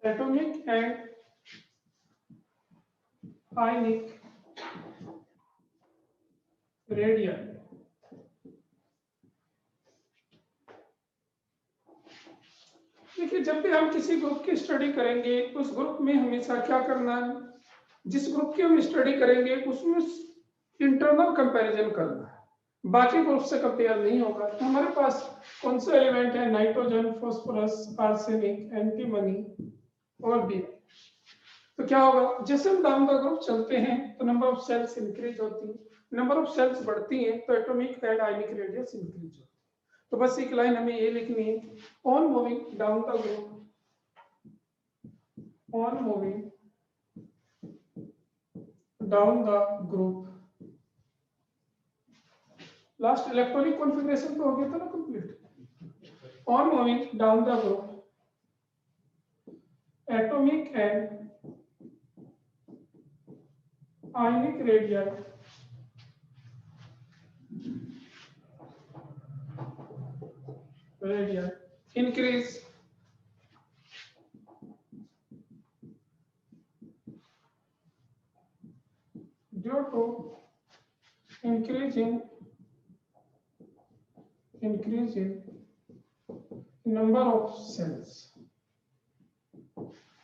Atomic and ionic radial. देखिए, जब भी हम किसी ग्रुप की स्टडी करेंगे उस ग्रुप में हमेशा क्या करना है, जिस ग्रुप की हम स्टडी करेंगे उसमें इंटरनल कंपैरिजन करना है, बाकी ग्रुप से कंपेयर नहीं होगा। तो हमारे पास कौन से एलिमेंट है, नाइट्रोजन, फास्फोरस, आर्सेनिक, एंटीमनी और बी। तो क्या होगा, जैसे हम डाउन द ग्रुप चलते हैं तो नंबर ऑफ सेल्स इंक्रीज होती है, नंबर ऑफ सेल्स बढ़ती हैं तो atomic and ionic radius increase होती है। तो बस एक लाइन हमें ये लिखनी है, on moving down the group, on moving down the group, last electronic configuration तो हो गया था ना complete. On moving down the group, atomic and ionic radial increase due to increase in number of cells।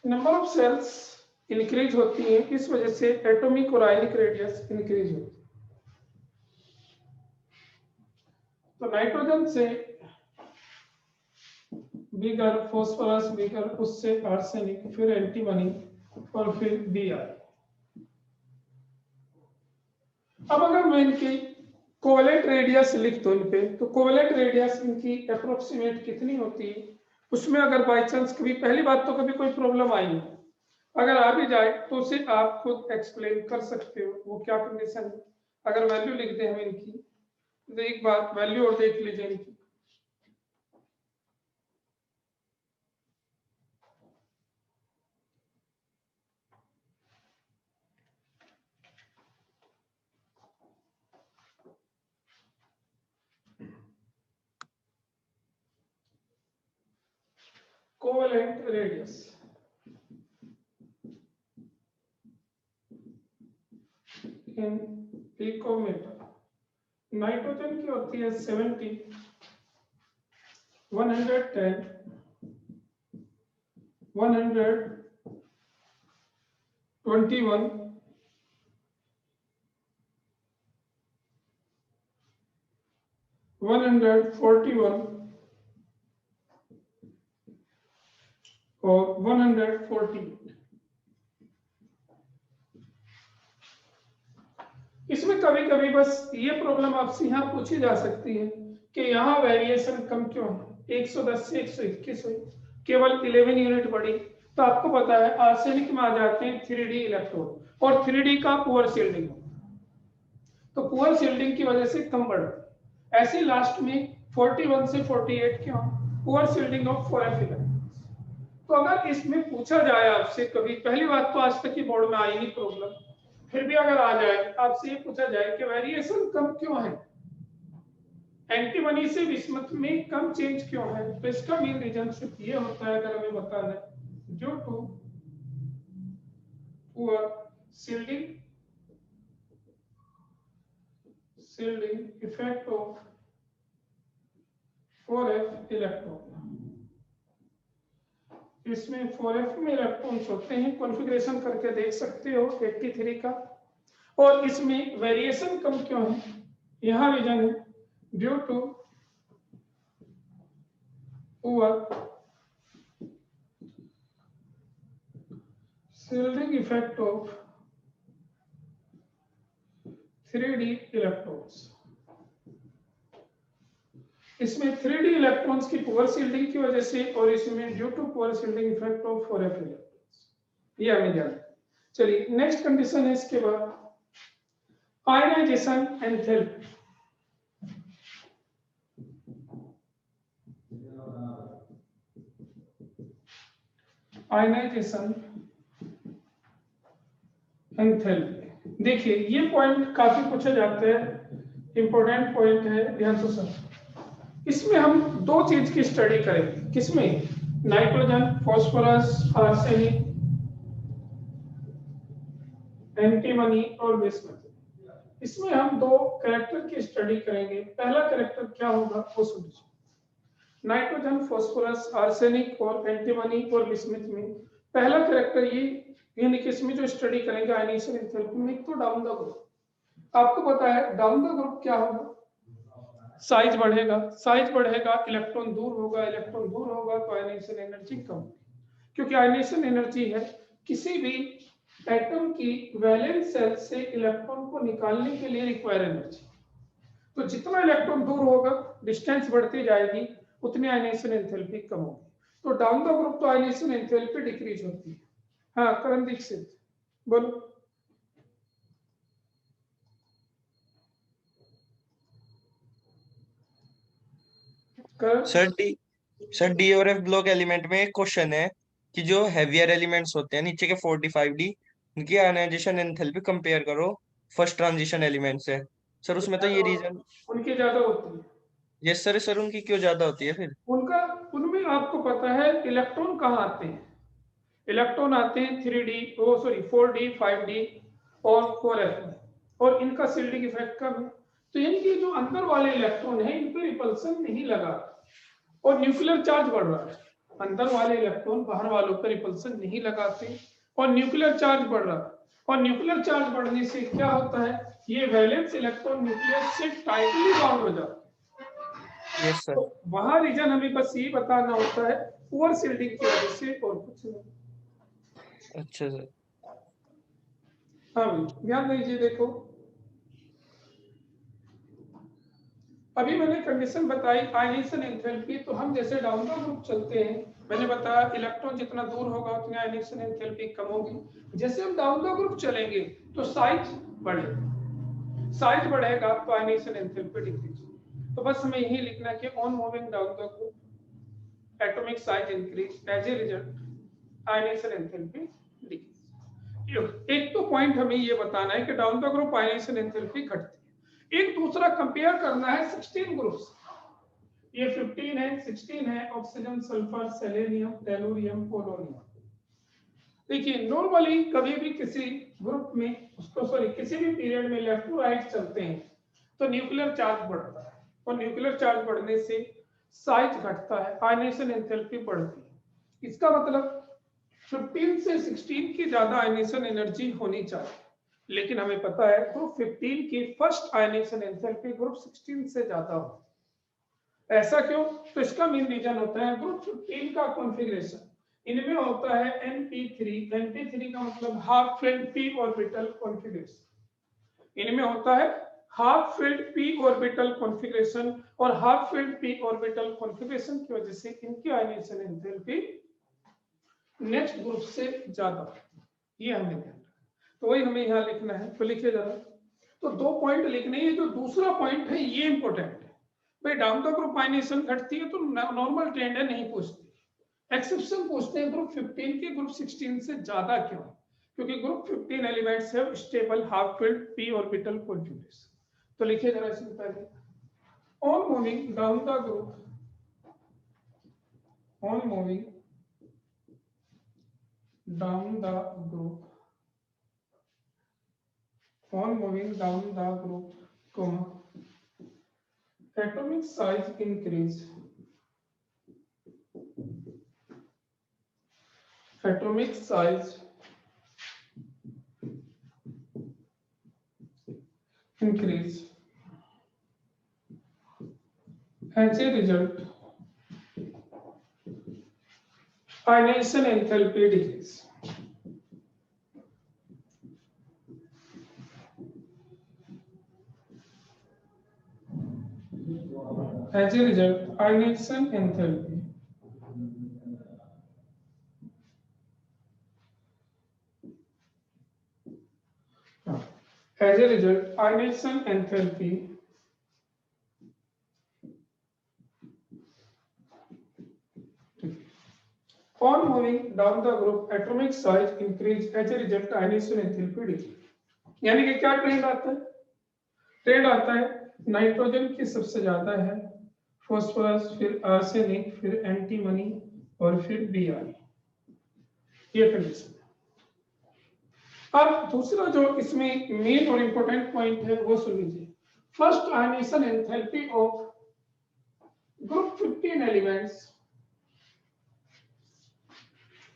Number of cells increase होती है, इस वजह से एटॉमिक और आयनिक रेडियस इंक्रीज होती है। तो नाइट्रोजन से बिगर, फास्फोरस बिगर, उससे आर्सेनिक, फिर एंटीमनी और फिर Br। अब अगर मैं इनकी कोवेलेंट रेडियस लिख दूं इन पे, तो कोवेलेंट रेडियस इनकी अप्रोक्सीमेट कितनी होती है, उसमें अगर बाई चांस कभी, पहली बात तो कभी कोई प्रॉब्लम आई है, अगर आ भी जाए तो उसे आप खुद एक्सप्लेन कर सकते हो वो क्या कंडीशन है। अगर वैल्यू लिख दें हम इनकी, तो एक बार वैल्यू और देख लीजिए इनकी। कोवेलेंट रेडियस इन पिकोमीटर, नाइट्रोजन की होती है 70, 110, 121, 141 और 148। इसमें कभी कभी बस ये प्रॉब्लम आपसे यहाँ पूछी जा सकती है कि यहाँ वेरिएशन कम क्यों है, 110 से 121 हुई, केवल 11 यूनिट बढ़ी। तो आपको पता है आर्सेनिक में आ जाते हैं 3D इलेक्ट्रोड और 3D का पुअर शील्डिंग, तो पुअर शील्डिंग की वजह से कम बढ़। ऐसे लास्ट में 41 से 48 क्यों, poor shielding of 4f electrons. तो अगर इसमें पूछा जाए आपसे कभी, पहली बात तो आज तक की बोर्ड में आई नहीं प्रॉब्लम, फिर भी अगर आ जाए आपसे ये पूछा जाए कि वेरिएशन कम क्यों है, एंटीमनी से बिस्मथ में कम चेंज क्यों है, तो इसका मेन रीजन सिर्फ ये होता है, अगर हमें बताना है, due to poor shielding effect of 4f electron. इसमें 4f में इलेक्ट्रॉन्स होते हैं, कॉन्फ़िगरेशन करके देख सकते हो 83 का। और इसमें वेरिएशन कम क्यों है, यहाँ रीजन है due to poor shielding effect of 3D electrons. इसमें 3D इलेक्ट्रॉन्स की पुअर शील्डिंग की वजह से, और इसमें due to poor shielding effect of 4f electrons, ये हमें ध्यान। चलिए नेक्स्ट कंडीशन है इसके बाद आयनाइजेशन एंथैल्पी। आयनाइजेशन एंथैल्पी, देखिए ये पॉइंट काफी पूछे जाते हैं, इंपॉर्टेंट पॉइंट है, ध्यान से सुनो। इसमें हम दो चीज की स्टडी करेंगे, किसमें, नाइट्रोजन, फास्फोरस, आर्सेनिक, एंटीमनी और बिस्मथ। इसमें हम दो कैरेक्टर की स्टडी करेंगे। पहला कैरेक्टर क्या होगा वो समझिए। नाइट्रोजन, फास्फोरस, आर्सेनिक और एंटीमनी और बिस्मथ में पहला कैरेक्टर ये, यानी कि इसमें जो स्टडी करेंगे आयनीकरण एंथैल्पी में, तो डाउन द ग्रुप। आपको पता है डाउन द ग्रुप क्या होगा, साइज बढ़ेगा, साइज बढ़ेगा, इलेक्ट्रॉन दूर होगा, इलेक्ट्रॉन दूर होगा तो आयनीकरण एनर्जी कम होगी, क्योंकि आयनीकरण एनर्जी है किसी भी एटम की वैलेंस शेल से इलेक्ट्रॉन को निकालने के लिए रिक्वायर एनर्जी। तो जितना इलेक्ट्रॉन दूर होगा, डिस्टेंस बढ़ती जाएगी, उतनी आयनीकरण एंथैल्पी कम होगी। तो डाउन द ग्रुप तो आयनीकरण एंथैल्पी डिक्रीज होती है। हाँ करण दीक्षित बोलो। सर डी और एफ ब्लॉक एलिमेंट में एक क्वेश्चन है कि जो हैवियर एलिमेंट्स होते हैं नीचे के 45D, उनकी आयनाइजेशन एंथैल्पी कंपेयर करो फर्स्ट ट्रांजिशन एलिमेंट से। सर उसमें तो ये रीजन, उनकी ज्यादा होती है। यस सर, सर उनकी क्यों ज्यादा होती है फिर? उनका, उनमें आपको पता है इलेक्ट्रॉन कहाँ आते हैं, इलेक्ट्रॉन आते हैं 3D, ओ सॉरी 4D, 5D और 4F में, और इनका शिल्डिंग इफेक्ट कम है। तो यानी कि जो अंदर वाले इलेक्ट्रॉन है इन पर रिपल्सन नहीं लगा और न्यूक्लियर चार्ज बढ़ रहा है। अंदर वाले इलेक्ट्रॉन बाहर वालों पर रिपल्सन नहीं लगाते और न्यूक्लियर चार्ज बढ़ रहा है, और न्यूक्लियर चार्ज बढ़ने से क्या होता है, ये वैलेंस इलेक्ट्रॉन न्यूक्लियस से टाइटली बाउंड हो जाता है। Yes sir. तो वहां रीजन हमें बस ये बताना होता है, पुअर शिल्डिंग की वजह से, और कुछ नहीं। अच्छा सर। हाँ ध्यान दीजिए, देखो अभी मैंने कंडीशन बताई आयनीकरण एंथैल्पी, तो हम जैसे डाउन द ग्रुप चलते हैं, मैंने बताया इलेक्ट्रॉन जितना दूर होगा उतनी आयनीकरण एंथैल्पी कम होगी। जैसे हम डाउन द ग्रुप चलेंगे तो साइज बढ़ेगा, साइज बढ़ेगा तो आयनीकरण एंथैल्पी डिक्रीज। तो बस हमें यही लिखना है कि on moving down the group atomic size increase, as a result आयनीकरण एंथैल्पी डिक्रीज। एक तो पॉइंट हमें ये बताना है कि डाउन द ग्रुप आयनीकरण एंथैल्पी घटती है। एक दूसरा कंपेयर करना है 16 ग्रुप्स, ये 15 है, 16 है, oxygen, sulphur, selenium, tellurium, polonium. देखिए नॉर्मली कभी भी किसी ग्रुप में, उसको सॉरी किसी भी पीरियड में लेफ्ट टू राइट चलते हैं तो न्यूक्लियर चार्ज बढ़ता है, और न्यूक्लियर चार्ज बढ़ने से साइज घटता है, आयनीकरण एंथैल्पी बढ़ती है। इसका मतलब 15 से 16 की ज्यादा आयनीकरण एनर्जी होनी चाहिए, लेकिन हमें पता है ग्रुप 15 की फर्स्ट आयनीकरण एंथैल्पी ग्रुप 16 से ज्यादा हो। ऐसा क्यों? तो इसका मेन रीजन होता है ग्रुप 15 का कॉन्फ़िगरेशन, इनमें होता है np3। np3 का मतलब half filled p orbital configuration. इनमें होता है half filled p orbital configuration, और half filled p orbital configuration की वजह से इनकी आयनीकरण एंथैल्पी नेक्स्ट ग्रुप से ज्यादा, ये हमें ध्यान रखना। तो वही हमें यहाँ लिखना है, तो लिखिए जरा। तो दो पॉइंट लिखने हैं, जो दूसरा पॉइंट है ये इंपॉर्टेंट है भाई। डाउन द ग्रुप आयनीकरण घटती है तो नॉर्मल ट्रेंड है, नहीं पूछते, एक्सेप्शन पूछते हैं ग्रुप 15 के ग्रुप 16 से ज्यादा क्यों? क्योंकि ग्रुप 15 एलिमेंट्स है stable half filled p orbital configuration. तो लिखिए जरा इसमें पहले, on moving down the group, on moving down the group, on moving down the group, comma, atomic size increase, atomic size increase, as a result ionization enthalpy decrease। As a result, ionization enthalpy as a result, ionization enthalpy on moving down the group, atomic size increase, as a result, ionization enthalpy decrease। यानी कि क्या trend आता है? Trend आता है nitrogen की सबसे ज्यादा है, फास्फोरस, फिर आर्सेनिक, फिर एंटीमनी और फिर बी आई, ये कंडीशन। अब दूसरा जो इसमें मेन और इंपॉर्टेंट पॉइंट है वो सुन लीजिए। First ionization enthalpy of group 15 elements.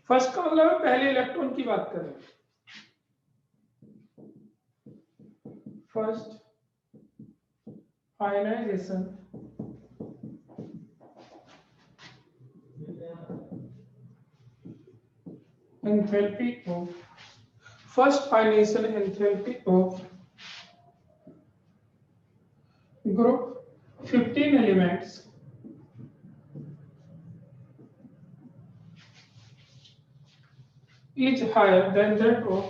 First का मतलब है पहले इलेक्ट्रॉन की बात कर रहे हैं। First ionization enthalpy of first ionization enthalpy of group 15 elements is higher than that of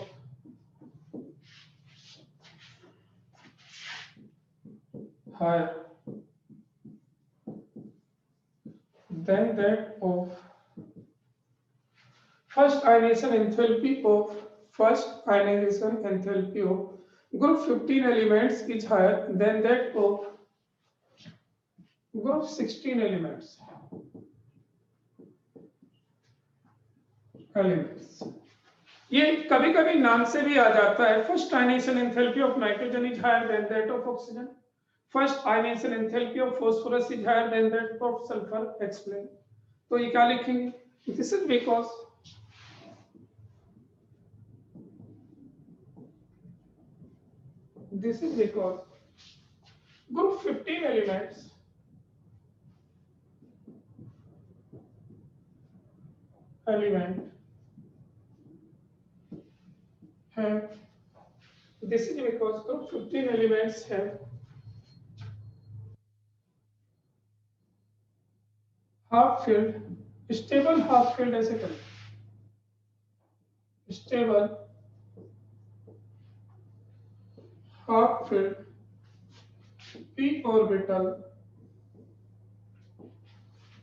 first ionization enthalpy of group 15 elements is higher than that of group 16 elements. ये कभी कभी नाम से भी आ जाता है। First ionization enthalpy of nitrogen is higher than that of oxygen, first ionization enthalpy of phosphorus is higher than that of sulphur. Explain. तो ये क्या लिखेंगे? This is because group 15 elements have, this is because group 15 elements have half filled, stable half filled, ऐसे करें, stable half filled p orbital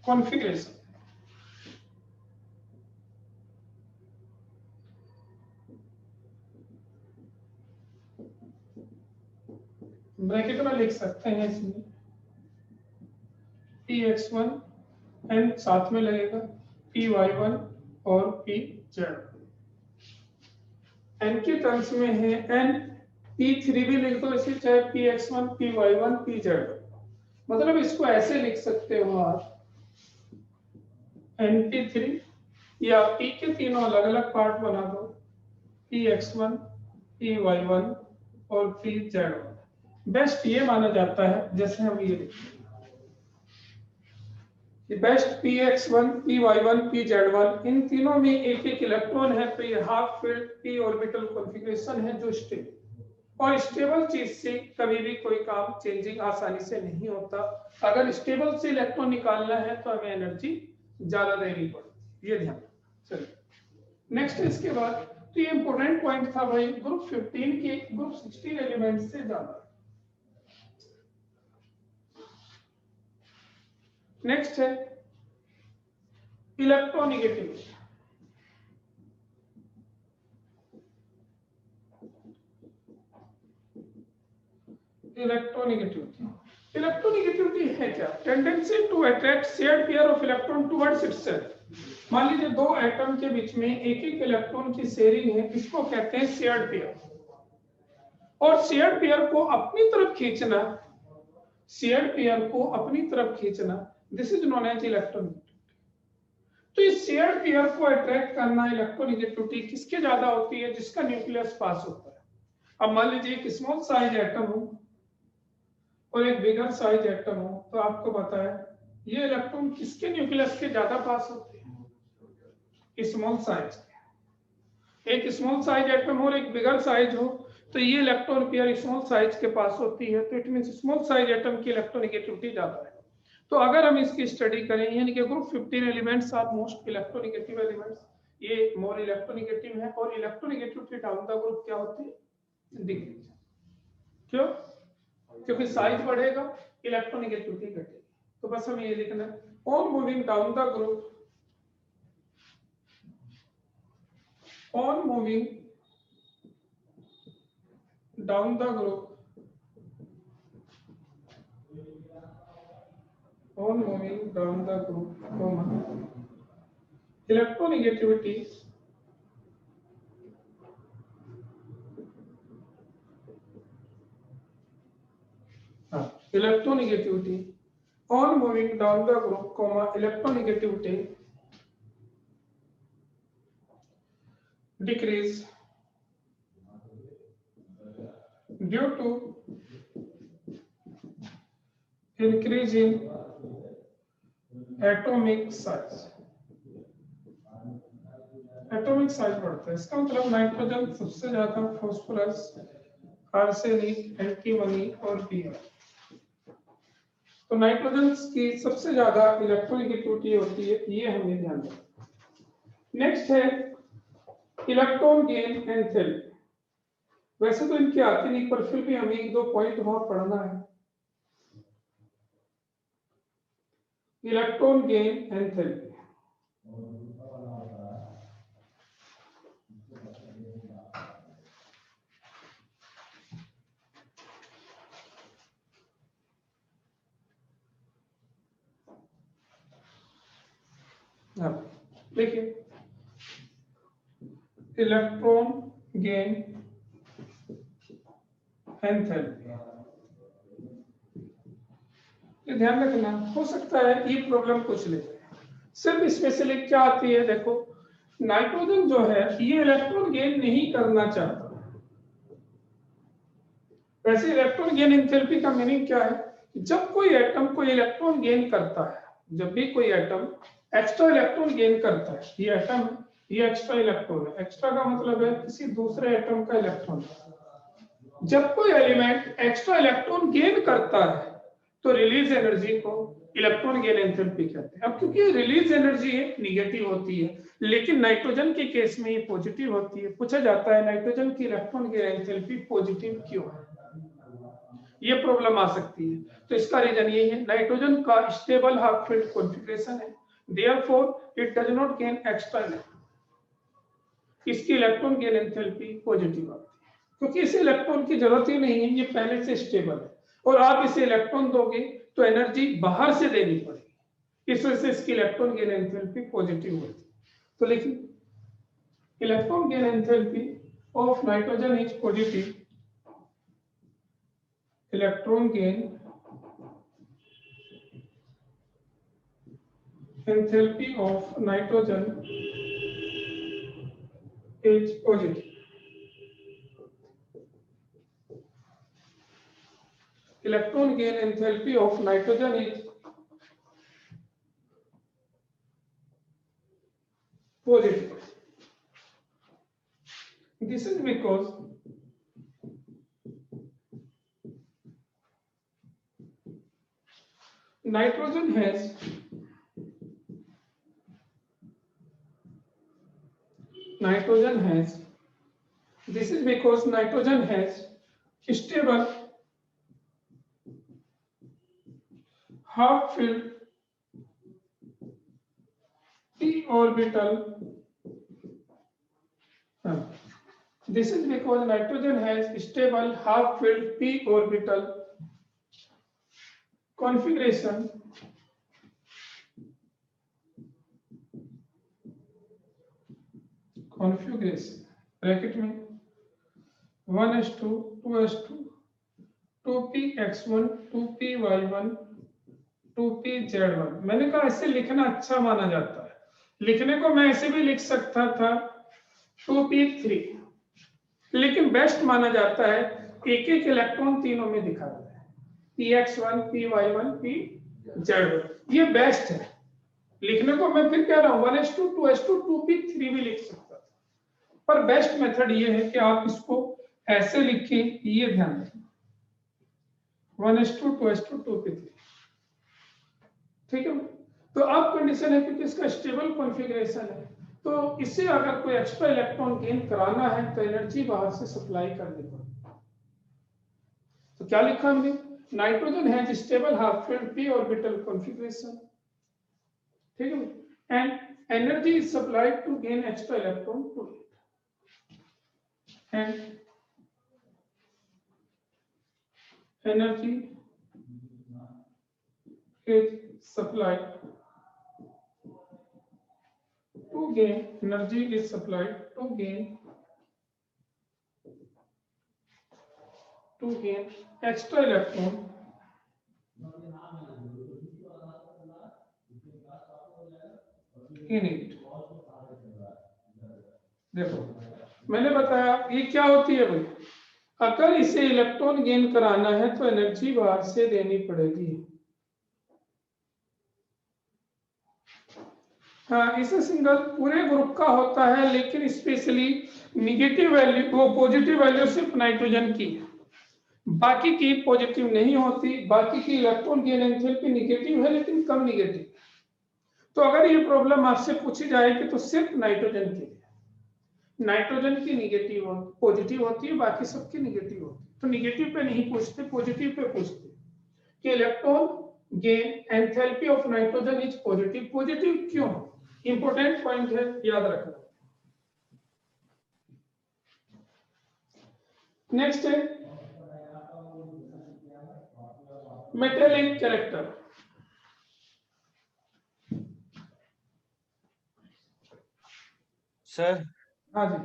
configuration. Bracket में लिख सकते हैं इसमें px1 n साथ में लगेगा py1 और pz। n के टर्म्स में है n, p3 भी लिख दो इसे, चाहे px1 py1 pz। मतलब इसको ऐसे लिख सकते हो आप np3 या p के तीनों अलग अलग पार्ट बना दो, px1 py1 और pz। बेस्ट ये माना जाता है, जैसे हम ये लिखते बेस्ट px1 py1 pz1, इन तीनों में एक एक इलेक्ट्रॉन है, तो ये half filled p orbital configuration है जो स्टेबल। और स्टेबल चीज से कभी भी कोई काम चेंजिंग आसानी से नहीं होता। अगर स्टेबल से इलेक्ट्रॉन निकालना है तो हमें एनर्जी ज्यादा देनी पड़ती, ये ध्यान। चलिए नेक्स्ट इसके बाद, तो ये इंपॉर्टेंट पॉइंट था भाई, ग्रुप 15 के ग्रुप 16 एलिमेंट से ज्यादा। नेक्स्ट है इलेक्ट्रोनेगेटिविटी। इलेक्ट्रोनेगेटिविटी है क्या? Tendency to attract shared pair of electron towards itself. मान लीजिए दो एटम के बीच में एक एक इलेक्ट्रॉन की शेयरिंग है, इसको कहते हैं शेयर्ड पेयर। और शेयर्ड पेयर को अपनी तरफ खींचना, शेयर्ड पेयर को अपनी तरफ खींचना, this is known as electronegativity. तो इस शेयर्ड पेयर को अट्रैक्ट करना, इलेक्ट्रोनेगेटिविटी किसके ज्यादा होती है? जिसका न्यूक्लियस पास होता है। अब मान लीजिए एक स्मॉल साइज एटम हो और एक बिगर साइज एटम हो, तो आपको पता है ये इलेक्ट्रॉन किसके न्यूक्लियस के ज्यादा पास होते हैं? स्मॉल साइज के। एक स्मॉल साइज एटम हो और एक बिगर साइज हो, तो ये इलेक्ट्रॉन पेयर स्मॉल साइज के पास होती है, तो it means small size atom की इलेक्ट्रोनेगेटिविटी ज्यादा है। तो अगर हम इसकी स्टडी करें, यानी कि group 15 elements are most electronegative elements, ये मोर इलेक्ट्रोनेगेटिव है। और इलेक्ट्रोनेगेटिविटी डाउन द ग्रुप क्या होती है? डिक्रीज। क्यों? क्योंकि साइज बढ़ेगा, इलेक्ट्रोनेगेटिविटी घटेगी। तो बस हमें ये लिखना है, on moving down the group, on moving down the group, on moving down the group, comma, electronegativity electronegativity on moving down the group, comma electronegativity decrease due to increase in atomic size. Atomic size बढ़ता है, इसका मतलब nitrogen सबसे ज्यादा phosphorus, arsenic, antimony और Br। तो nitrogen की सबसे ज्यादा इलेक्ट्रोनेगेटिविटी होती है, ये हमें ध्यान रखना। नेक्स्ट है इलेक्ट्रॉन गेन एंथैल्पी। वैसे तो इनकी आती नहीं, पर फिर भी हमें एक दो पॉइंट वहां पढ़ना है। इलेक्ट्रॉन गेन एंथैल्पी देखिए, इलेक्ट्रॉन गेन एंथैल्पी, ये ध्यान रखना। हो सकता है ये प्रॉब्लम कुछ ले, सिर्फ स्पेशली क्या आती है, देखो नाइट्रोजन जो है ये इलेक्ट्रॉन गेन नहीं करना चाहता। वैसे इलेक्ट्रॉन गेन एंथैल्पी का मीनिंग क्या है? जब कोई एटम कोई इलेक्ट्रॉन गेन करता है, जब भी कोई एटम एक्स्ट्रा इलेक्ट्रॉन गेन करता है, ये एटम ये एक्स्ट्रा इलेक्ट्रॉन है, एक्स्ट्रा का मतलब है किसी दूसरे एटम का इलेक्ट्रॉन। जब कोई एलिमेंट एक्स्ट्रा इलेक्ट्रॉन गेन करता है तो रिलीज एनर्जी को इलेक्ट्रॉन गेन एंथैल्पी कहते हैं। अब क्योंकि रिलीज एनर्जी निगेटिव होती है, लेकिन नाइट्रोजन के केस में ये पॉजिटिव होती है। पूछा जाता है नाइट्रोजन की इलेक्ट्रॉन गेन एंथैल्पी पॉजिटिव क्यों है, ये प्रॉब्लम आ सकती है। तो इसका रीजन यही है, नाइट्रोजन का स्टेबल हाफ फील्ड कॉन्फ़िगरेशन है, therefore it does not gain extra electron. इसकी इलेक्ट्रॉन गेन एंथैल्पी पॉजिटिव आती है, क्योंकि इसे इलेक्ट्रॉन की जरूरत ही नहीं है, ये पहले से स्टेबल है। और आप इसे इलेक्ट्रॉन दोगे तो एनर्जी बाहर से देनी पड़ेगी, इस वजह से इसकी इलेक्ट्रॉन गेन एंथैल्पी पॉजिटिव होती है। तो लेकिन electron gain enthalpy of nitrogen is positive, electron gain enthalpy of nitrogen is positive. Electron gain enthalpy of nitrogen is positive. This is because nitrogen has this is because nitrogen has stable half filled p orbital. This is because nitrogen has stable half filled p orbital configuration bracket में 1s2 2s2 2px1 2py1 2pz1। मैंने कहा ऐसे लिखना अच्छा माना जाता है, लिखने को मैं ऐसे भी लिख सकता था 2p3, लेकिन बेस्ट माना जाता है एक एक इलेक्ट्रॉन तीनों में दिखाता है, px1 py1 pz1, ये बेस्ट है। लिखने को मैं फिर कह रहा हूं 1s2 2s2 2p3 भी लिख सकता था, पर बेस्ट मेथड ये है कि आप इसको ऐसे लिखें, ये ध्यान रखें 1s2 2s2 2p3, ठीक है। तो अब कंडीशन है क्योंकि इसका स्टेबल कॉन्फ़िगरेशन है, तो इससे अगर कोई एक्स्ट्रा इलेक्ट्रॉन गेन कराना है तो एनर्जी बाहर से सप्लाई करनी पड़ेगी। तो क्या लिखा हमने, nitrogen has stable half filled p orbital configuration, ठीक है, and energy is supplied to gain extra electron to it, and energy is supplied to gain energy is supplied to gain extra electron in it। देखो मैंने बताया ये क्या होती है भाई, अगर इसे इलेक्ट्रॉन गेन कराना है तो एनर्जी बाहर से देनी पड़ेगी। हाँ, इसे सिंगल पूरे ग्रुप का होता है, लेकिन स्पेशली निगेटिव वैल्यू वो पॉजिटिव वैल्यू सिर्फ नाइट्रोजन की, बाकी की पॉजिटिव नहीं होती। बाकी की इलेक्ट्रॉन गेन एंथैल्पी निगेटिव है, लेकिन कम निगेटिव। तो अगर ये प्रॉब्लम आपसे पूछी जाएगी तो सिर्फ नाइट्रोजन की, नाइट्रोजन की निगेटिव पॉजिटिव होती है, बाकी सबकी निगेटिव होती है। तो निगेटिव पे नहीं पूछते, पॉजिटिव पे पूछते कि electron gain enthalpy of nitrogen is positive. Positive क्यों? इंपॉर्टेंट पॉइंट है, याद रखना। नेक्स्ट है मेटेलिक कैरेक्टर। सर हाँ जी,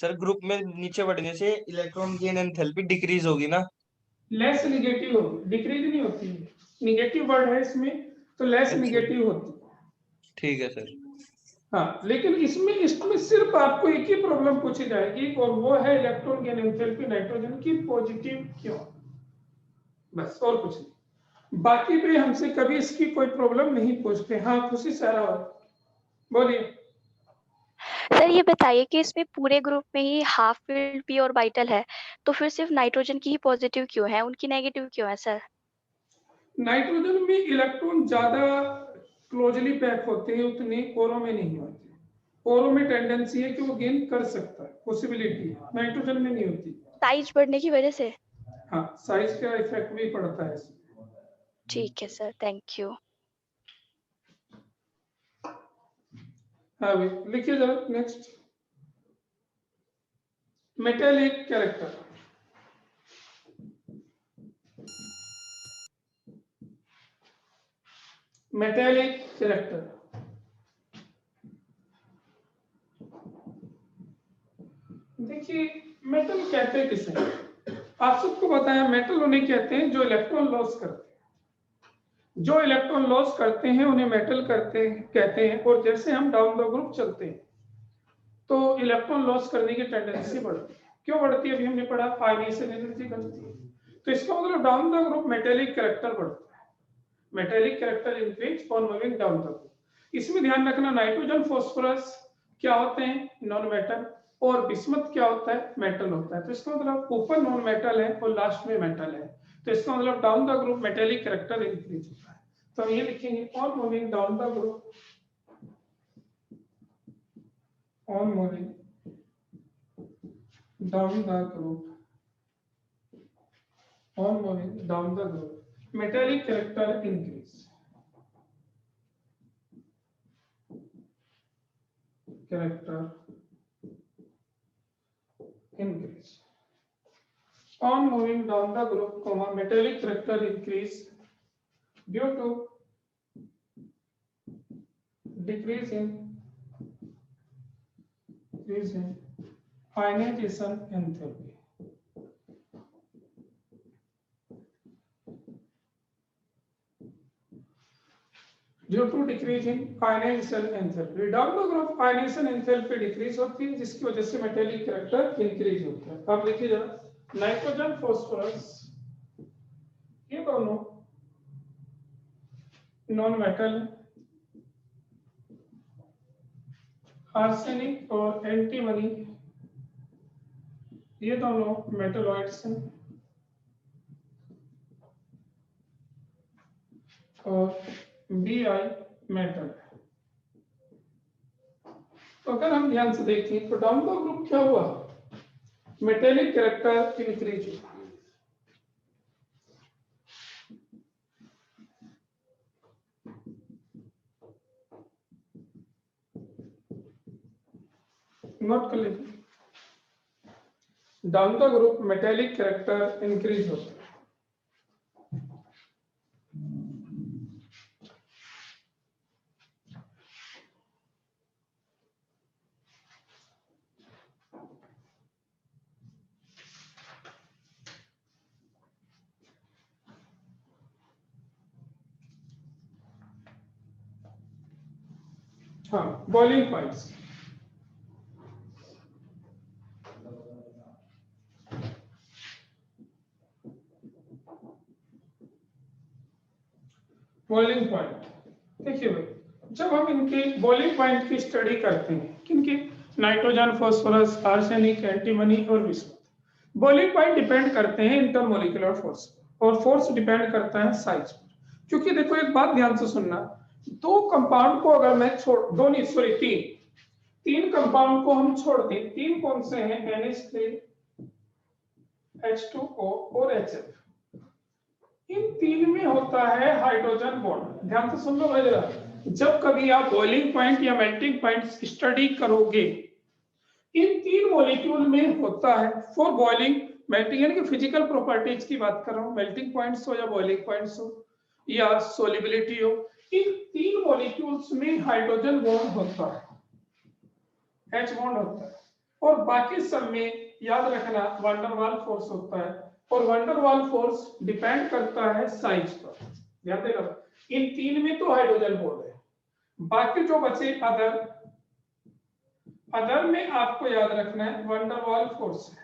सर ग्रुप में नीचे बढ़ने से इलेक्ट्रॉन गेन एंथैल्पी डिक्रीज होगी ना? लेस निगेटिव होगी, डिक्रीज नहीं होती है। निगेटिव वर्ड है इसमें, तो लेस अच्छा निगेटिव होती है। ठीक है सर। हाँ, लेकिन इसमें सिर्फ आपको एक ही प्रॉब्लम पूछी जाएगी, और वो है इलेक्ट्रॉन गेन एंथैल्पी नाइट्रोजन की पॉजिटिव क्यों, बस, और कुछ नहीं। बाकी पे हमसे कभी इसकी कोई प्रॉब्लम नहीं पूछते। हाँ खुशी सारा बोलिए। सर ये बताइए कि इसमें पूरे ग्रुप में ही हाफ फील्ड पी और वाइटल है, तो फिर सिर्फ नाइट्रोजन की ही पॉजिटिव क्यों है, उनकी नेगेटिव क्यों है सर? नाइट्रोजन में इलेक्ट्रॉन ज्यादा क्लोजली पैक होते हैं, उतने कोरों में नहीं होते। कोरों में टेंडेंसी है कि वो गेन कर सकता है, पॉसिबिलिटी है, नाइट्रोजन में नहीं होती। साइज बढ़ने की वजह से? हाँ, साइज का इफेक्ट भी पड़ता है इसमें। ठीक है सर, थैंक यू। हाँ भाई, लिखिए जरा next. Metallic character. Metallic character देखिए, मेटल कहते किसे? आप सबको पता है मेटल उन्हें कहते हैं जो इलेक्ट्रॉन लॉस करते हैं। जो इलेक्ट्रॉन लॉस करते हैं उन्हें मेटल कहते हैं। और जैसे हम डाउन द ग्रुप चलते हैं तो इलेक्ट्रॉन लॉस करने की टेंडेंसी बढ़ती है। क्यों बढ़ती है? अभी हमने पढ़ा, आयनाइजेशन एनर्जी घटती है। तो इसका मतलब down the group metallic character बढ़ता है। Metallic character increase on moving down the group. इसमें ध्यान रखना, नाइट्रोजन फॉस्फोरस क्या होते हैं? Non metal. और बिस्मथ क्या होता है? मेटल होता है। तो इसका मतलब ऊपर नॉन मेटल है और लास्ट में मेटल है। तो इसका मतलब down the group metallic character increase होता है। तो हम ये लिखेंगे on moving down the group, on moving down the group, on moving down the group, metallic character increase, character increase, on moving down the group, comma, metallic character increase due to decrease in ionization enthalpy. Due to decrease in ionization enthalpy, down the group ionization enthalpy decrease होती है, जिसकी वजह से metallic character increase होता है। अब देखिए जरा, नाइट्रोजन फॉस्फोरस ये दोनों नॉन मेटल, आर्सेनिक और एंटीमनी ये दोनों मेटलॉइड्स हैं। और Bi मेटल। तो अगर हम ध्यान से देखें तो डाउन द ग्रुप क्या हुआ? मेटेलिक कैरेक्टर इंक्रीज हुआ। नोट कर लीजिए, down the group metallic character increase होता है। हाँ, बॉइलिंग पॉइंट्स। बॉइलिंग पॉइंट देखिए भाई, जब हम इनके बॉइलिंग पॉइंट की स्टडी करते हैं, किनके, नाइट्रोजन, फास्फोरस, आर्सेनिक, एंटीमनी और विस्मथ, बॉइलिंग पॉइंट डिपेंड करते हैं इंटरमोलिकुलर फोर्स और फोर्स डिपेंड करता है साइज पर। क्योंकि देखो एक बात ध्यान से सुनना, दो कंपाउंड को अगर मैं दो नहीं सॉरी तीन कंपाउंड को हम छोड़ दें, तीन कौन से हैं, NH3, H2O और HF, इन तीन में होता है हाइड्रोजन बॉन्ड। ध्यान से सुन लो भाई जरा, जब कभी आप बॉइलिंग पॉइंट या मेल्टिंग पॉइंट स्टडी करोगे, इन तीन मॉलिक्यूल में होता है फॉर बॉइलिंग मेल्टिंग, यानी कि फिजिकल प्रॉपर्टीज की बात कर रहा हूं, मेल्टिंग पॉइंट्स हो या बॉइलिंग पॉइंट्स हो या सोलिबिलिटी हो, इन तीन मॉलिक्यूल्स में हाइड्रोजन बॉन्ड होता है, H बॉन्ड होता है, और बाकी सब में याद रखना वैन डर वाल फोर्स होता है, और van der Waal force depend करता है साइज पर। ध्यान देना, इन तीन में तो हाइड्रोजन बॉन्ड है, बाकी जो बचे अदर में आपको याद रखना है वैन डर वाल फोर्स है।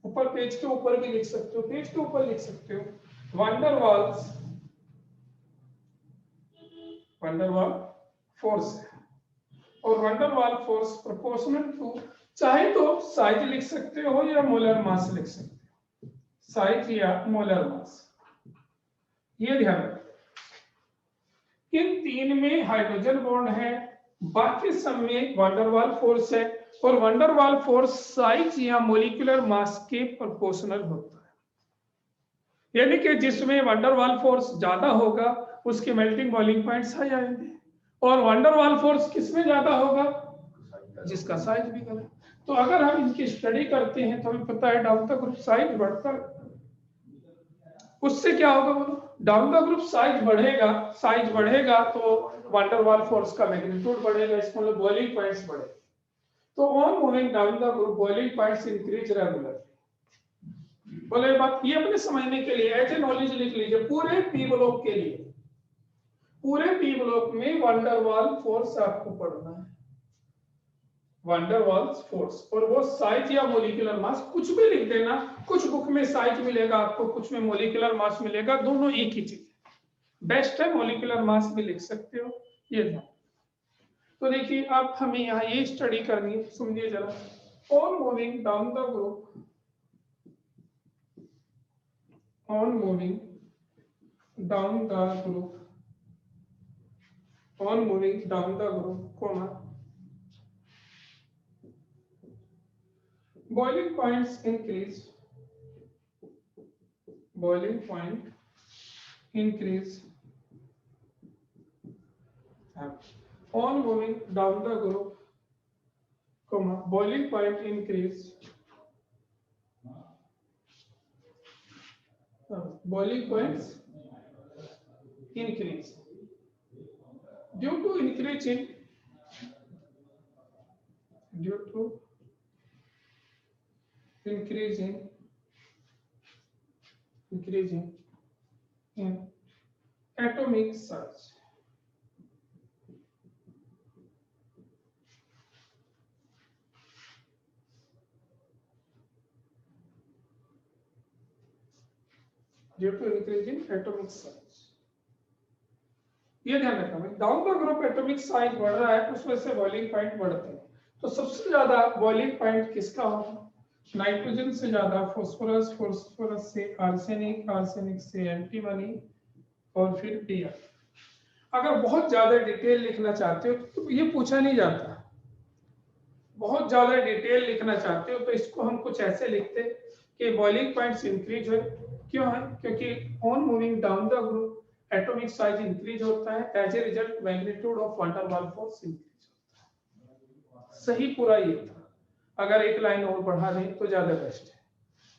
ऊपर पेज के ऊपर भी लिख सकते हो, पेज के ऊपर लिख सकते हो, वैन डर वाल फोर्स है, और van der Waal force proportional to, चाहे तो साइज लिख सकते हो या मोलर मास लिख सकते हो, साइज या मोलर मास। ये ध्यान रखो, इन तीन में हाइड्रोजन बॉन्ड है, बाकी सब में वैन डर वाल फोर्स है, और van der Waal force size या मोलिकुलर मास के प्रोपोर्शनल होता है, यानी कि जिसमें वैन डर वाल फोर्स ज्यादा होगा उसके मेल्टिंग बॉइलिंग पॉइंट्स हाई आएंगे, और वैन डर वाल फोर्स किसमें ज्यादा होगा, जिसका साइज भी कम है। तो अगर हम इनकी स्टडी करते हैं तो हमें पता है डाउन द ग्रुप साइज बढ़ता है, उससे क्या होगा बोलो, डाउन द ग्रुप साइज बढ़ेगा तो वैन डर वाल फोर्स का मैग्नीट्यूड बढ़ेगा, इसका मतलब बॉइलिंग पॉइंट्स बढ़ेगा। तो on moving down the group boiling points increase regularly. बोले बात ये अपने समझने के लिए एज ए नॉलेज लिख लीजिए, पूरे पी ब्लॉक के लिए, पूरे पी ब्लॉक में वैन डर वाल फोर्स आपको पढ़ना है, वैन डर वाल्स फोर्स, और वो साइज या मोलिकुलर मास, कुछ भी लिख देना, कुछ बुक में साइज मिलेगा आपको, कुछ में मोलिकुलर मास मिलेगा, दोनों एक ही चीज है, बेस्ट है मोलिकुलर मास भी लिख सकते हो, ये ध्यान। तो देखिए अब हमें यहाँ ये स्टडी करनी है, सुनिए जरा, on moving down the group, on moving down the group, on moving down the group, comma boiling points increase, boiling point increase, on moving down the group, comma, boiling point increase, boiling points increase due to increase in, due to increasing in atomic size, due to increase in atomic size। ये ध्यान रखना भाई, down the group atomic size बढ़ रहा है, उसमें से boiling point बढ़ते हैं, तो सबसे ज्यादा बॉइलिंग पॉइंट किसका होगा, नाइट्रोजन से ज्यादा फास्फोरस, फास्फोरस से आर्सेनिक, आर्सेनिक से एंटीमनी, और फिर Br। अगर बहुत ज्यादा डिटेल लिखना चाहते हो तो ये पूछा नहीं जाता, बहुत ज्यादा डिटेल लिखना चाहते हो तो इसको हम कुछ ऐसे लिखते कि बॉइलिंग पॉइंट्स इंक्रीज हुए, क्यों है, क्योंकि on moving down the group atomic size increase होता है, as a result magnitude of van der Waal force increase होता है। सही पूरा ये था, अगर एक लाइन और बढ़ा दें तो ज्यादा बेस्ट है,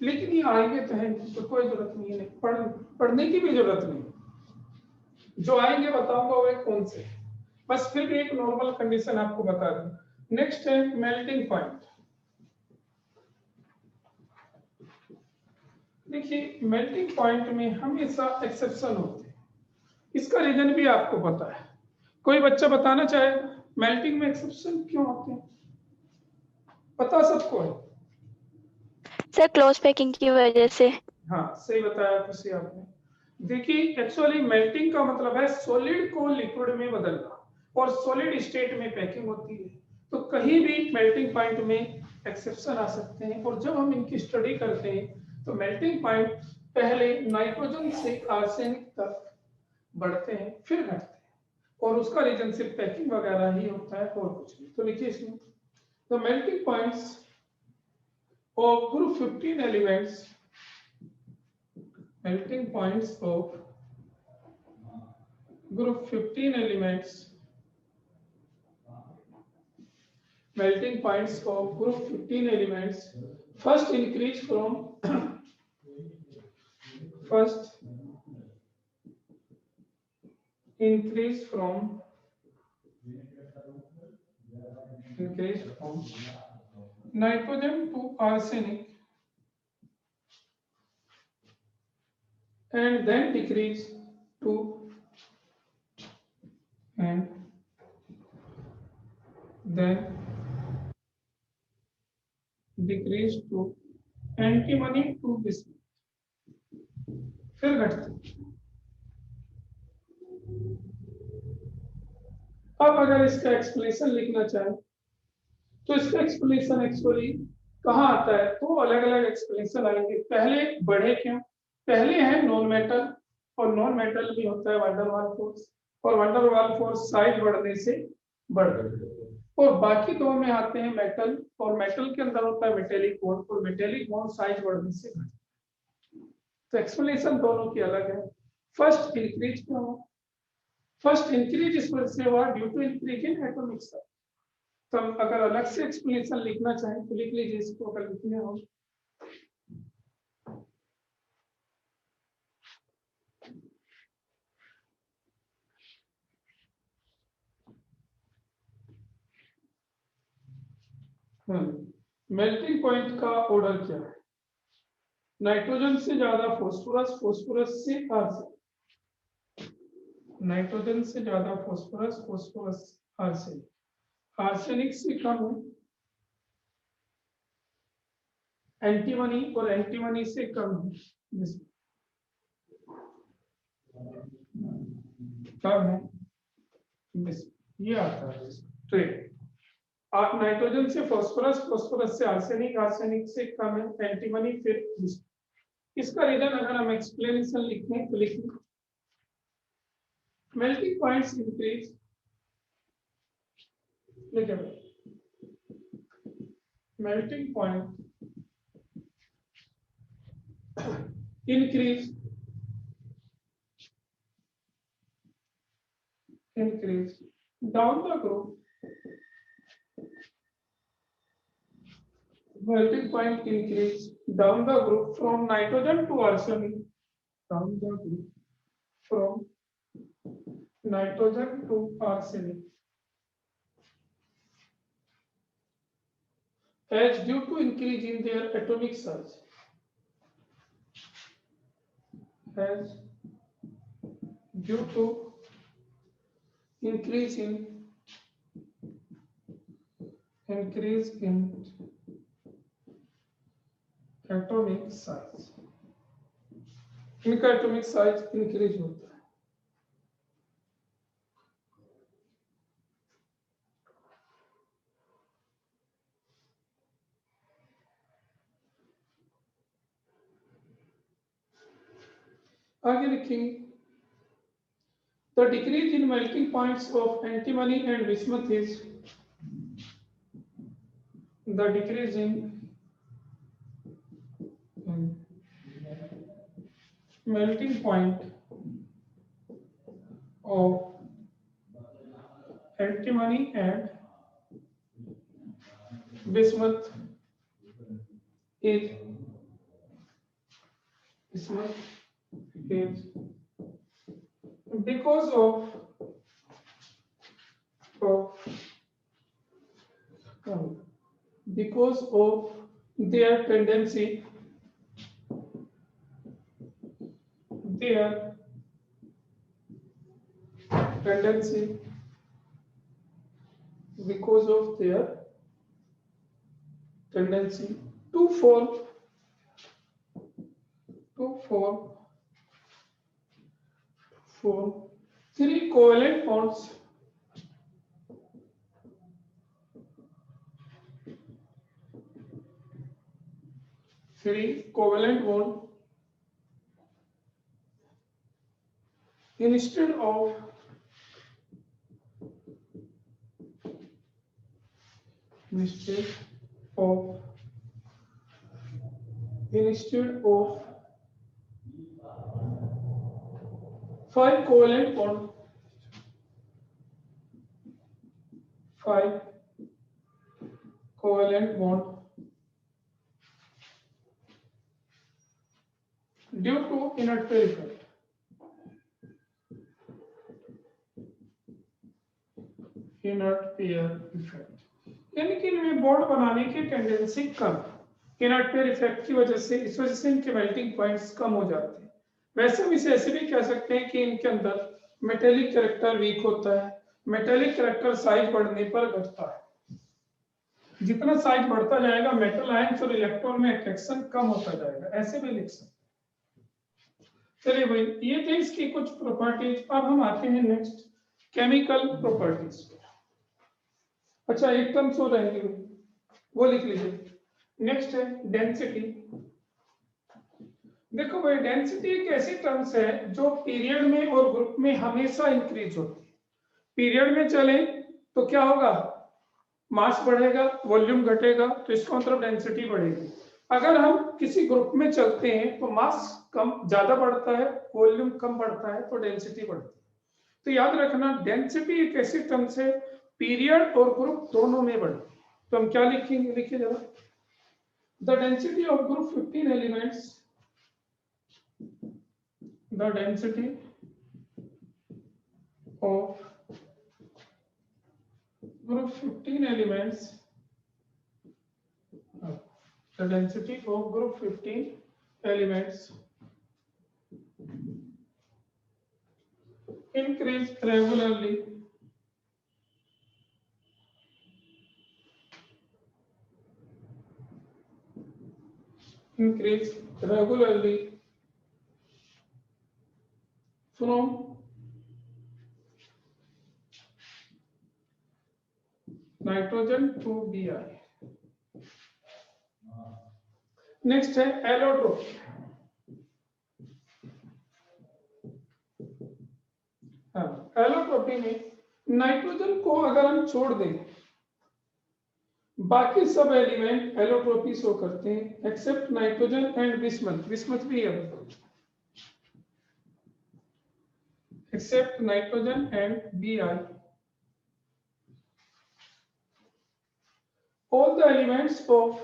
लेकिन ये आएंगे तो है तो कोई जरूरत नहीं है, पढ़ने की भी जरूरत नहीं, जो आएंगे बताऊंगा वो कौन से, बस फिर भी एक नॉर्मल कंडीशन आपको बता दूं। नेक्स्ट है मेल्टिंग पॉइंट। देखिए मेल्टिंग पॉइंट में हमेशा एक्सेप्शन होते हैं, इसका रीजन भी आपको पता है, कोई बच्चा बताना चाहेगा, मेल्टिंग में एक्सेप्शन क्यों आते हैं, पता सबको है? सर क्लोज पैकिंग की वजह से। हाँ सही बताया खुशी आपने। देखिए एक्चुअली मेल्टिंग का मतलब है सॉलिड को लिक्विड में बदलना, और सॉलिड स्टेट में पैकिंग होती है, तो कहीं भी मेल्टिंग पॉइंट में एक्सेप्शन आ सकते हैं। और जब हम इनकी स्टडी करते हैं तो मेल्टिंग पॉइंट पहले नाइट्रोजन से आर्सेनिक तक बढ़ते हैं फिर घटते हैं, और उसका रीजन सिर्फ पैकिंग वगैरह ही होता है और कुछ नहीं। तो लिखिए इसमें the melting points of group 15 elements, melting points of group 15 elements, melting points of group 15 elements first increase from first increase from nitrogen to arsenic and then decrease to and then decrease to antimony to bismuth, फिर घटते। अब अगर इसका explanation लिखना चाहे तो इसका explanation actually कहाँ आता है, तो अलग अलग एक्सप्लेनेशन आएंगे। पहले बढ़े क्यों, पहले है नॉन मेटल, और नॉन मेटल भी होता है वंडरवाल फोर्स, और वंडरवाल फोर्स साइज बढ़ने से बढ़ गई। और बाकी दो में आते हैं मेटल, और मेटल के अंदर होता है मेटेलिक बॉन्ड, और मेटेलिक बॉन्ड साइज बढ़ने से घट। तो एक्सप्लेनेशन दोनों की अलग है। फर्स्ट इंक्रीज क्यों हुआ, फर्स्ट इंक्रीज इस वजह से हुआ due to increase in atomic size. तो हम अगर अलग से एक्सप्लेनेशन लिखना चाहें तो लिख लीजिए इसको, अगर लिखने हो। मेल्टिंग पॉइंट का ऑर्डर क्या है, नाइट्रोजन से ज्यादा फॉस्फोरस, फॉस्फोरस से आर्सेनिक, नाइट्रोजन से ज्यादा फॉस्फोरस, फॉस्फोरस आर्सेनिक, आर्सेनिक से कम है एंटीमनी, और एंटीमनी से कम है कम है ये आता है ट्रेड। नाइट्रोजन से फॉस्फोरस, फॉस्फोरस से आर्सेनिक, आर्सेनिक से कम है एंटीमनी, फिर इसका रीजन अगर हम एक्सप्लेनेशन लिखें तो लिखें melting points increase, melting point increase down the group, melting point increase down the group from nitrogen to arsenic, down the group from nitrogen to arsenic as due to increase in their atomic size, as due to increase in atomic size, इनका atomic size increase होता है। आगे लिखेंगे the decrease in melting points of antimony and bismuth is the decrease in melting point of antimony and bismuth is because of their tendency because of their tendency to form three covalent bonds instead of five covalent bond due to inert pair effect. यानी कि इनमें bond बनाने की tendency कम, inert pair effect की वजह से, इस वजह से इनके मेल्टिंग पॉइंट्स कम हो जाते हैं। वैसे हम इसे ऐसे भी कह सकते हैं कि इनके अंदर मेटेलिक कैरेक्टर वीक होता है, मेटेलिक कैरेक्टर साइज बढ़ने पर घटता है। जितना साइज बढ़ता जाएगा मेटल आयंस और इलेक्ट्रॉन में अट्रैक्शन कम होता जाएगा, ऐसे भी लिख सकते। चलिए भाई, ये थे इसकी कुछ प्रॉपर्टीज। अब हम आते हैं नेक्स्ट केमिकल प्रॉपर्टीज। अच्छा, एक टर्म्स हो रहेंगे वो लिख लीजिए। नेक्स्ट है डेंसिटी। देखो भाई, डेंसिटी एक ऐसी टर्म्स है जो पीरियड में और ग्रुप में हमेशा इंक्रीज होती है। पीरियड में चले तो क्या होगा, मास बढ़ेगा, वॉल्यूम घटेगा, तो इसका मतलब डेंसिटी बढ़ेगी। अगर हम किसी ग्रुप में चलते हैं तो मास कम ज्यादा बढ़ता है, वॉल्यूम कम बढ़ता है, तो डेंसिटी बढ़ती है। तो याद रखना, डेंसिटी एक ऐसी टर्म्स है पीरियड और ग्रुप दोनों में बढ़ती है। तो हम क्या लिखेंगे, लिखिए जरा। The density of group 15 elements, the density of group 15 elements, the density of group 15 elements increase regularly from nitrogen to Bi. Next है एलोट्रोपी। एलोट्रोपी में नाइट्रोजन को अगर हम छोड़ दें, बाकी सब एलिमेंट एलोट्रोपी शो करते हैं except nitrogen and bismuth. Bismuth भी है, except nitrogen and Bi. All the elements of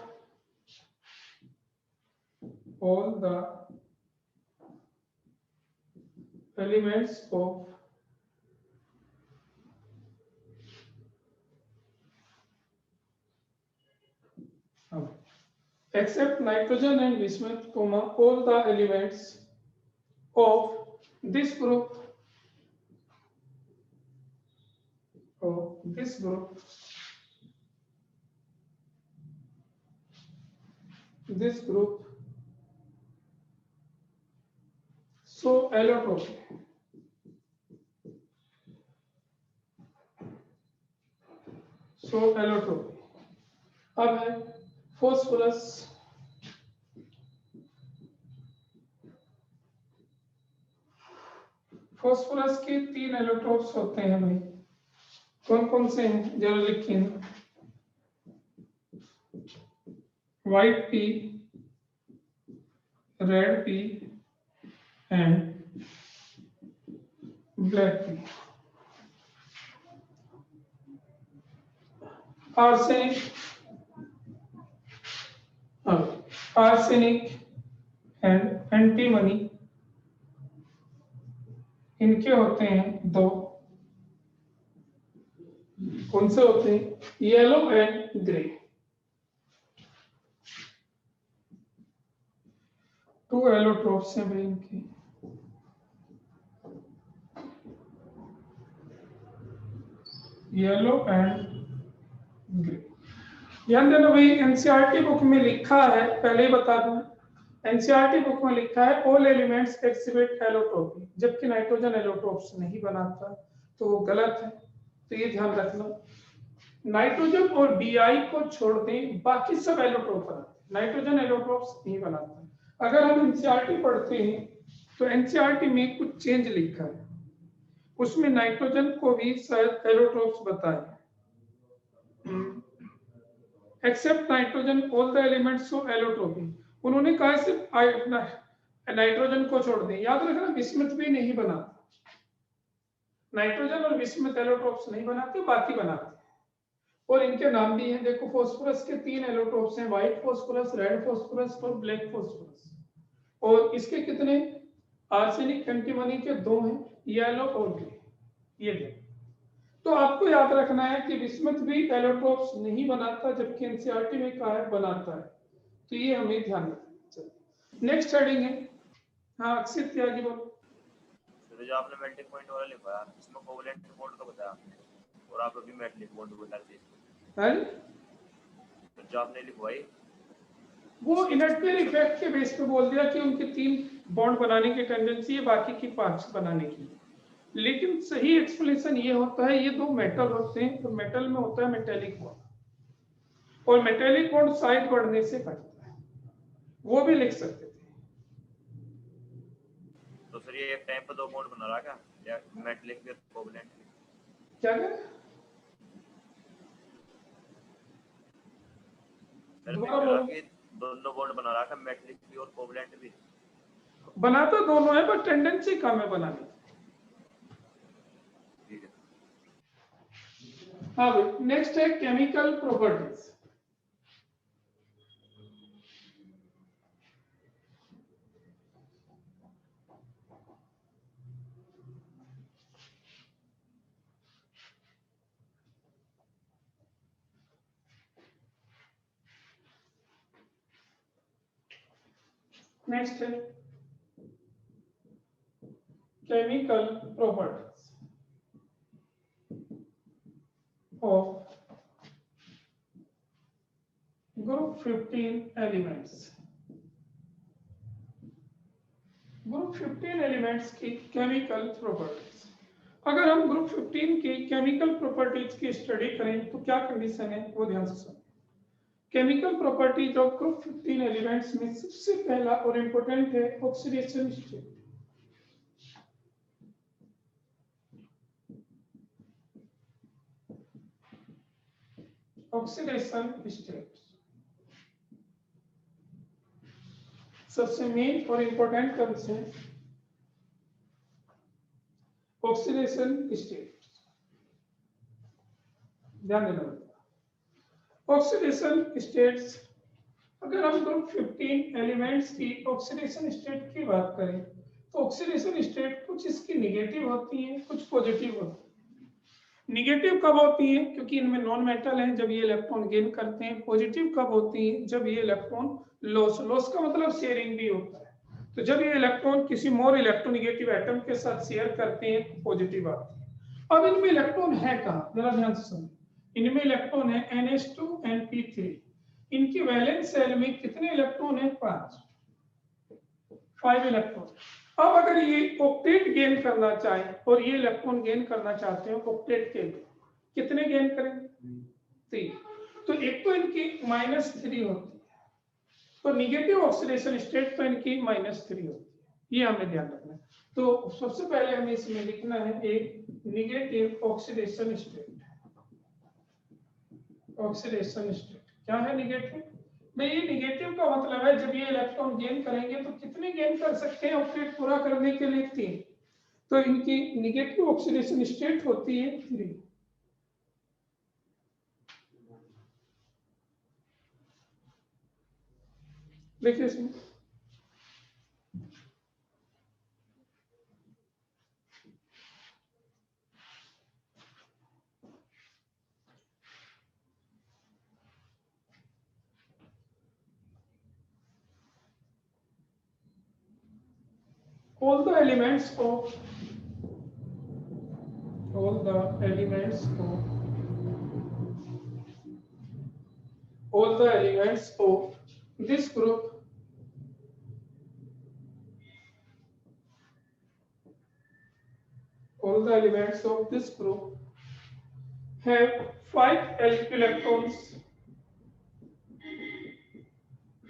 except nitrogen and bismuth, all the elements of this group so allotropy. अब है फॉस्फोरस। फॉस्फोरस के 3 एलोट्रोप्स होते हैं भाई, कौन कौन से हैं जरा लिखिए। White P, red P and black P. Arsenic and antimony, इनके होते हैं 2। कौन से होते हैं, येलो एंड ग्रे। 2 एलोट्रोप्स हैं भाई इनके। येलो एंड ध्यान देना भाई, एनसीईआरटी बुक में लिखा है, पहले ही बता दूं, एनसीईआरटी बुक में लिखा है ऑल एलिमेंट्स एक्सिबिट एलोट्रोपी, जबकि नाइट्रोजन एलोट्रोप्स नहीं बनाता, तो वो गलत है, तो ये ध्यान रखना। नाइट्रोजन और बीआई को छोड़ दें, बाकी सब एलोट्रोप बनाते, नाइट्रोजन एलोट्रोप्स नहीं बनाता। अगर हम एनसीईआरटी पढ़ते हैं तो एनसीईआरटी में कुछ चेंज लिखा है, उसमें नाइट्रोजन को भी शायद एलोट्रोप्स बताए, except nitrogen all the elements of allotropy, उन्होंने कहा सिर्फ नाइट्रोजन को छोड़ दें। याद रखना बिस्मथ भी नहीं बनाता, नाइट्रोजन और बिस्मथ एलोट्रोप्स नहीं बनाते, बाकी बनाते। और इनके नाम भी हैं, देखो फास्फोरस के 3 एलोट्रोप्स हैं, व्हाइट फास्फोरस, रेड फास्फोरस और ब्लैक फास्फोरस। और इसके कितने, आर्सेनिक एंटीमनी के 2 हैं, येलो और ग्रे, ये देखो। तो आपको याद रखना है कि बिस्मथ भी एलोट्रोप्स नहीं बनाता, जबकि एनसीईआरटी में कहा है बनाता है, तो ये हमें ध्यान रखना चाहिए। नेक्स्ट हेडिंग है, हाँ अक्षित त्यागी बोलो। तो जो आपने मेल्टिंग पॉइंट वाला लिखा है, इसमें कोवलेंट बॉन्ड का बताया आपने, और आप अभी मेल्टिंग बॉन्ड बता रहे थे, है तो जो आपने लिखवाई वो इनर्टियल इफेक्ट के बेस पे बोल दिया कि उनके 3 बॉन्ड बनाने की टेंडेंसी है, बाकी की 5 बनाने की। लेकिन सही एक्सप्लेनेशन ये होता है, ये 2 मेटल होते हैं, तो मेटल में होता है मेटेलिक बॉन्ड, और मेटेलिक बॉन्ड साइज बढ़ने से घटता है, वो भी लिख सकते थे। तो सर ये एक टाइम पर 2 बॉन्ड बना रहा क्या, या मेटलिक भी कोवलेंट भी? क्या करें, सर मैं कह रहा कि दोनों बॉन्ड बना रहा था, मेटलिक भी और कोवलेंट भी। बनाता दोनों है, पर टेंडेंसी कम है बनाने की। ठीक है। हाँ भाई, नेक्स्ट है केमिकल प्रॉपर्टीज। नेक्स्ट है chemical properties of group 15 elements. Group 15 elements की केमिकल प्रॉपर्टीज। अगर हम ग्रुप 15 की केमिकल प्रॉपर्टीज की स्टडी करें तो क्या कंडीशन है, वो ध्यान से सुनो। Chemical properties of group 15 elements में सबसे पहला और इंपॉर्टेंट है ऑक्सीडेशन स्टेट। ऑक्सीडेशन स्टेट सबसे मेन और इंपॉर्टेंट टर्म्स है ऑक्सीडेशन स्टेट, ध्यान देना। ऑक्सीडेशन स्टेट्स, अगर हम ग्रुप 15 एलिमेंट्स की ऑक्सीडेशन स्टेट की बात करें तो ऑक्सीडेशन स्टेट कुछ इसकी निगेटिव होती है, कुछ पॉजिटिव होती है। निगेटिव कब होती है, क्योंकि इनमें नॉन मेटल है, जब ये इलेक्ट्रॉन गेन करते हैं। पॉजिटिव कब होती है, जब ये इलेक्ट्रॉन लॉस का मतलब शेयरिंग भी होता है, तो जब ये इलेक्ट्रॉन किसी मोर इलेक्ट्रोनिगेटिव एटम के साथ शेयर करते हैं तो पॉजिटिव आती है। अब इनमें इलेक्ट्रॉन है कहाँ, जरा ध्यान से सुनो। इनमें इलेक्ट्रॉन है NH2 NP3। इनकी वैलेंस सेल में कितने इलेक्ट्रॉन है, 5 इलेक्ट्रॉन। अब अगर ये ऑक्टेट गेन करना चाहे और ये इलेक्ट्रॉन गेन करना चाहते हो ऑक्टेट के लिए, कितने गेन करेंगे, 3। तो एक तो इनकी -3 होती है, तो निगेटिव ऑक्सीडेशन स्टेट तो इनकी -3 होती है, ये हमें ध्यान रखना है। तो सबसे पहले हमें इसमें लिखना है एक negative oxidation state. Oxidation state क्या है, निगेटिव। भाई ये निगेटिव का मतलब है जब ये इलेक्ट्रॉन गेन करेंगे तो कितने गेन कर सकते हैं ऑक्टेट पूरा करने के लिए, 3। तो इनकी निगेटिव ऑक्सीडेशन स्टेट होती है 3। देखिए इसमें all the elements of all the elements of this group have 5 electrons.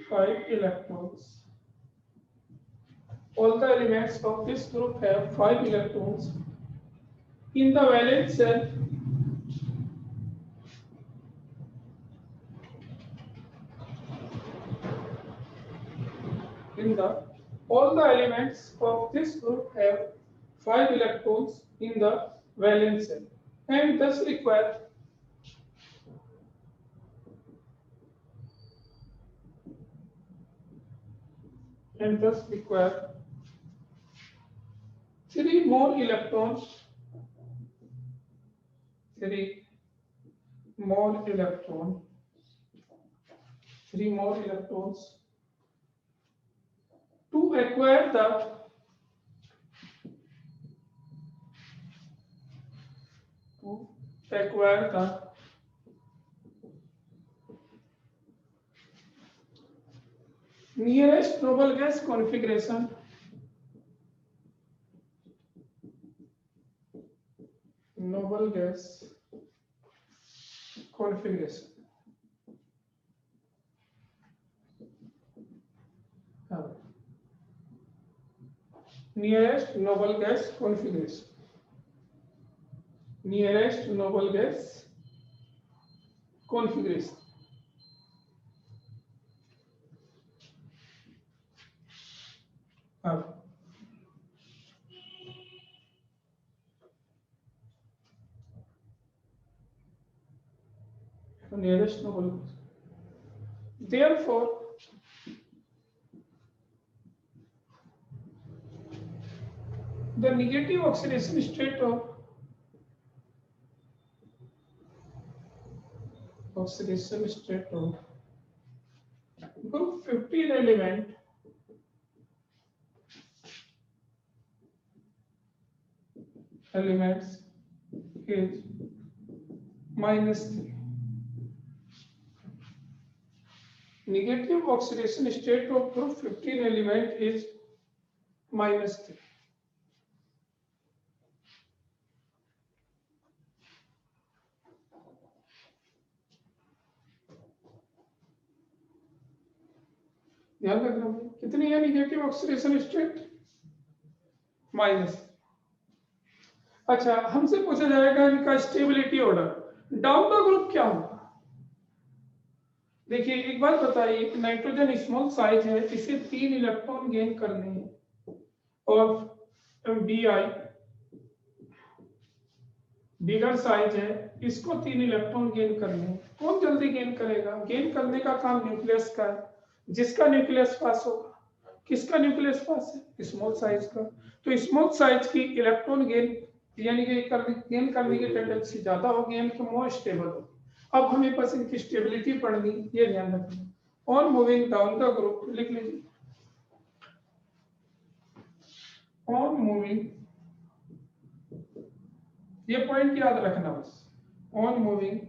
5 electrons. All the elements of this group have 5 electrons. In the valence shell, all the elements of this group have 5 electrons in the valence shell and thus require 3 more electrons. 3 more electrons to acquire the nearest noble gas configuration. Nearest noble gas configuration. Nearest noble gas. Therefore, the negative oxidation state of group 15 elements is -3. Negative oxidation state of group 15 element is -3. ध्यान रखना कितनी है negative oxidation state -। अच्छा, हमसे पूछा जाएगा इनका stability order down the group क्या होगा। देखिए एक बात बताइए, नाइट्रोजन स्मॉल साइज है, इसे 3 इलेक्ट्रॉन गेन करने हैं और Bi बिगर साइज है, इसको 3 इलेक्ट्रॉन गेन करने हैं। कौन जल्दी गेन करेगा? गेन करने का काम न्यूक्लियस का है, जिसका न्यूक्लियस पास होगा। किसका न्यूक्लियस पास है? स्मॉल साइज का। तो स्मॉल साइज की इलेक्ट्रॉन गेन यानी कि गेन करने की टेंडेंसी ज्यादा होगी, यानी कि मोर स्टेबल होगी। अब हमें बस इनकी स्टेबिलिटी पढ़नी, ये ध्यान रखना। On moving down the group लिख लीजिए, ऑन मूविंग, ये पॉइंट याद रखना बस। On moving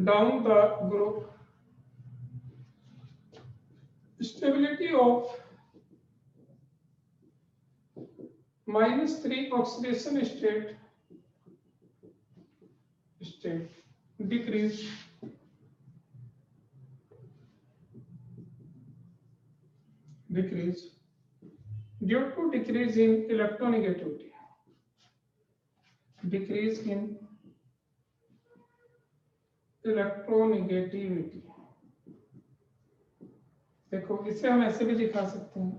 down the group, stability of -3 oxidation state decrease due to decrease in electronegativity. देखो इसे हम ऐसे भी दिखा सकते हैं,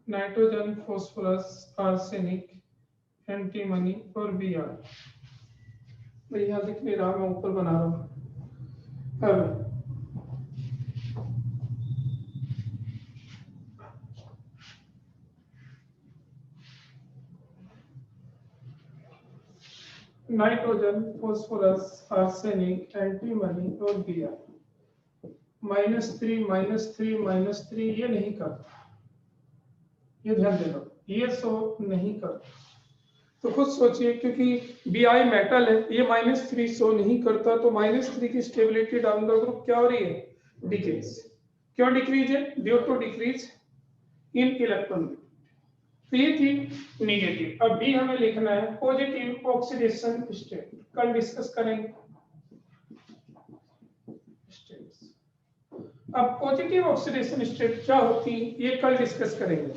नाइट्रोजन, फॉस्फोरस, आर्सेनिक, एंटीमनी और Br। मैं यहाँ दिख नहीं रहा, मैं ऊपर बना रहा हूँ। अब नाइट्रोजन, फॉस्फोरस, आर्सेनिक, एंटीमनी और Br -3 ये नहीं करता, ये ध्यान देना, ये सो नहीं करता। तो खुद सोचिए, क्योंकि Bi मेटल है, ये -3 शो नहीं करता, तो -3 की स्टेबिलिटी डाउन द ग्रुप क्या हो रही है, डिक्रीज। क्यों डिक्रीज है, due to decrease in electron. तो ये थी नेगेटिव। अब भी हमें लिखना है पॉजिटिव ऑक्सीडेशन स्टेट, कल डिस्कस करेंगे। अब पॉजिटिव ऑक्सीडेशन स्टेट क्या होती है ये कल डिस्कस करेंगे।